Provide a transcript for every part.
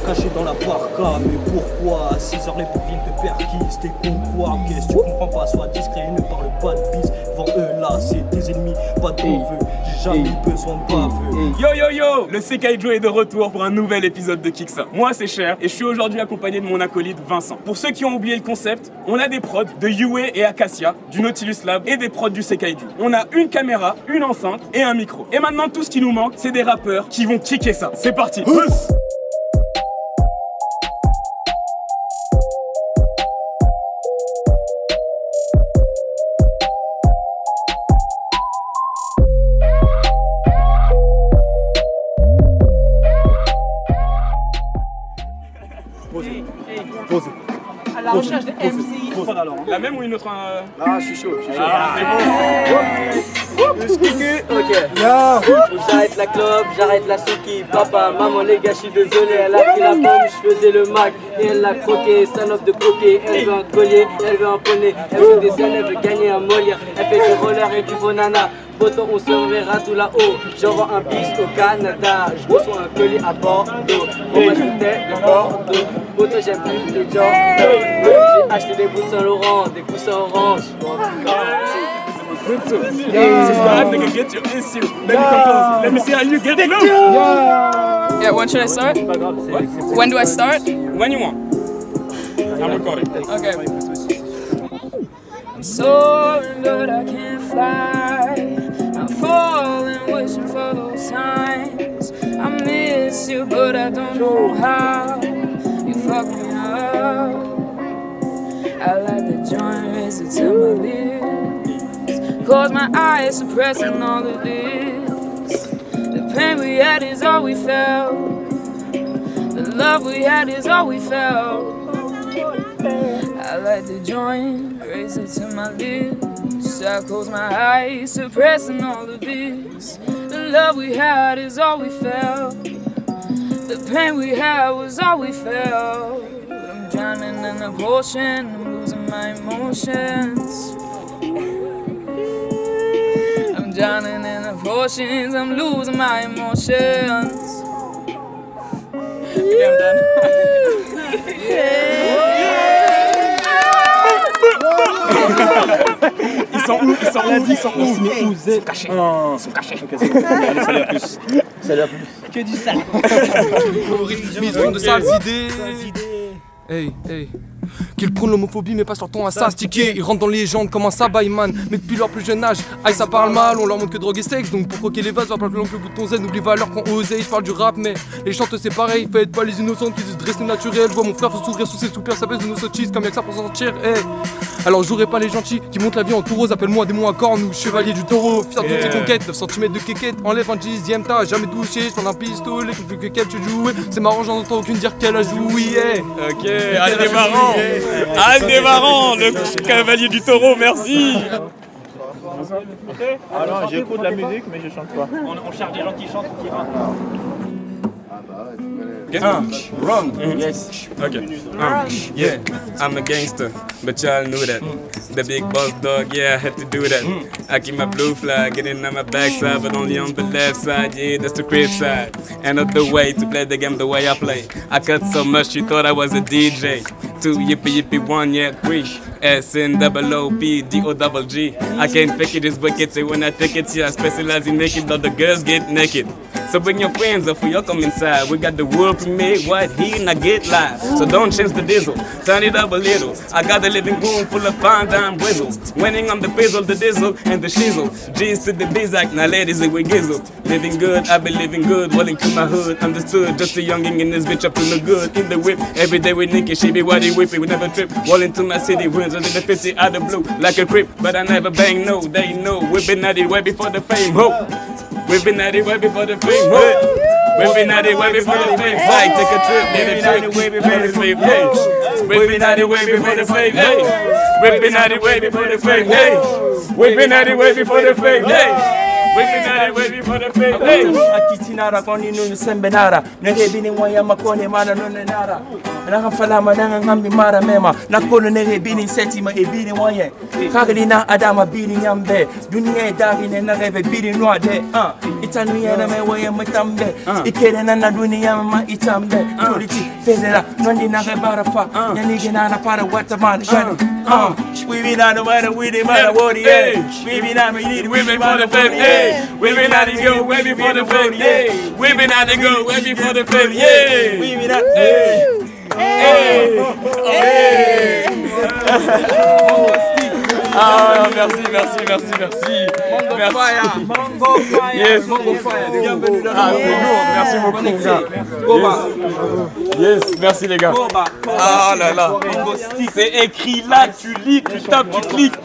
caché dans la barca. Mais pourquoi à 6h les bourrines te perquisent? T'es con quoi? Qu'est-ce que tu comprends pas? Sois discret et ne parle pas de bise. Devant eux là c'est tes ennemis, pas de neveux. J'ai jamais besoin de baveux. Yo yo yo, le Sekaijo est de retour pour un nouvel épisode de Kick Ça. Moi c'est Cher et je suis aujourd'hui accompagné de mon acolyte Vincent. Pour ceux qui ont oublié le concept, on a des prods de Yue et Acacia, du Nautilus Lab et des prods du Sekaijo. On a une caméra, une enceinte et un micro. Et maintenant tout ce qui nous manque, c'est des rappeurs qui vont kicker ça. C'est parti. Posez. À la recherche de MC. La même ou une autre Ah, je suis chaud. Ah, c'est bon. Ok. J'arrête la clope, j'arrête la souki. Papa, maman, les gars, je suis désolé. Elle a pris la pomme, je faisais le mac. Et elle l'a croqué, salope de coquet. Elle veut un collier, elle veut un poney. Elle veut des ailes, elle veut gagner un Molière. Elle fait du roller et du banana. Boton, on se reverra tout là-haut. J'envoie un bis au Canada. Je reçois un collier à Bordeaux. Pour moi, j'étais de Bordeaux. Boton, j'aime plus les gens. J'ai acheté des bouts de Saint-Laurent, des coussins orange. Subscribe, nigga, get your issue. Let me come close. Let me see how you get it loose. Yeah, when should I start? When do I start? When you want. I'm recording. Okay. I'm soaring but I can't fly. I'm falling, wishing for those times. I miss you but I don't know how. You fuck me up. I like the joint, raise it to my lips. Close my eyes, suppressing all of this. The pain we had is all we felt. The love we had is all we felt. I light the joint, raise it to my lips. I close my eyes, suppressing all of this. The love we had is all we felt. The pain we had was all we felt. I'm drowning in the ocean, I'm losing my emotions. I'm drowning in the oceans, I'm losing my emotions. Okay, I'm done. Ils sont où? Ils sont cachés. Ils sont cachés. Allez, salut à plus. Salut à plus. Que du sale. Mission de sales idées. Hey, hey. Qu'ils prônent l'homophobie mais pas sur ton Insta stické. Ils rentrent dans les légendes comme un sabayman. Mais depuis leur plus jeune âge, aïe ça parle mal. On leur montre que drogue et sexe. Donc pour croquer les vases, va pas plus long que le bout de ton zen. N'oublie valeurs qu'on osait. Je parle du rap mais les chantes c'est pareil. Faites pas les innocentes qui disent dresser naturel. Je vois mon frère se sourire sous ses soupirs. Ça baisse de nos saucisses comme y'a que ça pour s'en sortir. Hey. Alors je jouerai pas les gentils qui montent la vie en taureau. Appelle-moi démon à cornes ou chevalier du taureau. Fier de toutes ces conquêtes, 9 cm de quéquette. Enlève un dixième, t'as jamais touché. J'prends un pistolet, que quelle tu joues. C'est marrant, j'en entends aucune dire qu'elle a joué. Hey. Ok, Aldébaran. Aldébaran, le cavalier du taureau, merci. Alors j'écoute de la musique mais je chante pas. On cherche des gens qui chantent ou qui rappent. Wrong. Yes. Okay. Yeah, I'm a gangster, but y'all knew that. The big boss dog, yeah, I had to do that. I keep my blue flag, getting on my backside, but only on the left side. Yeah, that's the crib side. Another way to play the game the way I play. I cut so much, she thought I was a DJ. 2 yippee yippee 1 yeah 3 SNOOPDOGG. I can't fake it, it's wicked. Say when I take it, yeah, I specialize in naked, all the girls get naked. So bring your friends up for y'all come inside. We got the world premiere, white heat, and I get live. So don't change the diesel, turn it up a little. I got a living room full of fine dime whistles. Winning on the pizzle, the diesel, and the shizzle. G's to the Bizak, now ladies it we gizzle. Living good, I be living good, walling to my hood. Understood, just a youngin' in this bitch up to the good. In the whip, every day we Nicky, she be whitey whippy, we never trip. Walling to my city, wins under the 50 out of blue. Like a crip, but I never bang, no, they know. We've been at it way before the fame, ho. We've been at it way before the fame, ho. We've been at it way before the fame. Like, take a trip, get a trip, way before the fame, hey. We've been at it way before the fame, hey. We've been at it way before the fame, hey. We've been at it way before the fame, hey. at it, waiting for the fame. Hey. Akitinara koni nunu sembenara nere bini waya makone mana nunu nara nanga falama nanga ngambi mara mema nakono nere bini setima e bini waya kagalina adama bini nyambe dunia dari ne narebe bini noade itanuya na me waya matambe ikere na dunia ma itambe politi federa nondi na barafa yani gina na para wataman we be not the matter we the matter what we be not we need Women for the fame, hey. Women out to go, waiting for the fame, hey. Women out to go, waiting for the fame, yeah. we be not hey Ah, merci. Mango fire. Yes. Mango fire. Bienvenue dans Ah, le c'est lourd, merci beaucoup, les gars. Goba. Yes, merci les gars. Goba. Ah là là. C'est écrit là, tu lis, tu tapes, tu cliques.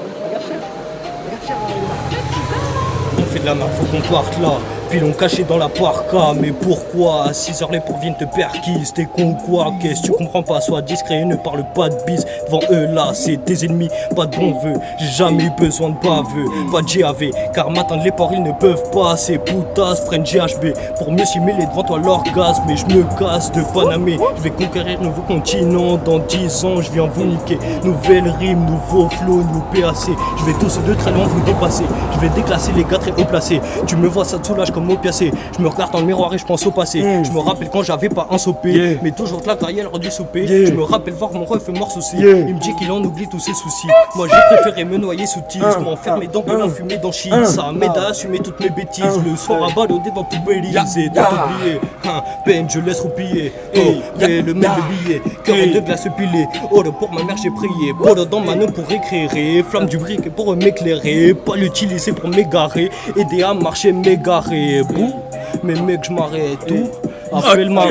On fait de la merde, faut qu'on parte là. Puis l'on caché dans la parka, mais pourquoi à 6h les pauvres viennent te perquise, t'es con quoi, qu'est-ce tu comprends pas, sois discret, ne parle pas de bise. Devant eux là, c'est tes ennemis, pas de bons vœux. J'ai jamais eu besoin de baveux, pas de GAV, car m'attendre les porcs ils ne peuvent pas. Ces poutasses prennent GHB pour mieux simuler devant toi l'orgasme. Mais je me casse de Panamé, je vais conquérir nouveau continent. Dans 10 ans, je viens vous niquer. Nouvelle rime, nouveau flow, nous PAC. Je vais tous de très loin vous dépasser. Je vais déclasser les gars très haut placés. Tu me vois, ça te soulage comme opiacé. Je me regarde dans le miroir et je pense au passé. Je me rappelle quand j'avais pas un sopé, mais toujours de la carrière du souper. Je me rappelle voir mon ref mort souci. Il me dit qu'il en oublie tous ses soucis. Moi j'ai préféré me noyer sous tease, m'enfermer dans de l'enfumé dans shit. Ça m'aide à assumer toutes mes bêtises. Le soir à balader dans tout Belize et tout oublié. Peine je laisse roupiller. Et le même billet, cœur de glace pilé. Oh pour ma mère j'ai prié. Pour dans ma main pour écrire. Flamme du briquet pour m'éclairer. Pas l'utiliser pour m'égarer. Aider à marcher m'égarer. Bouh, mais mec je m'arrête tout. Après le marin.